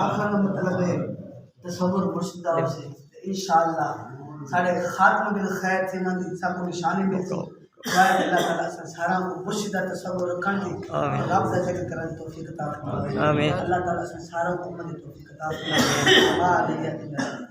आखिर का मतलब है तसव्वुर मुर्शिदा से इंशाअल्लाह साढ़े खात्मा बिल खैर थी मंदी सब को निशानी मिलती वाह अल्लाह ताला से सारा को मुर्शिदा तसव्वुर रखन दी रब दा जिक्र करन तौफीक अता फरमाए आमीन अल्लाह ताला से सारा को उम्मत तौफीक अता फरमाए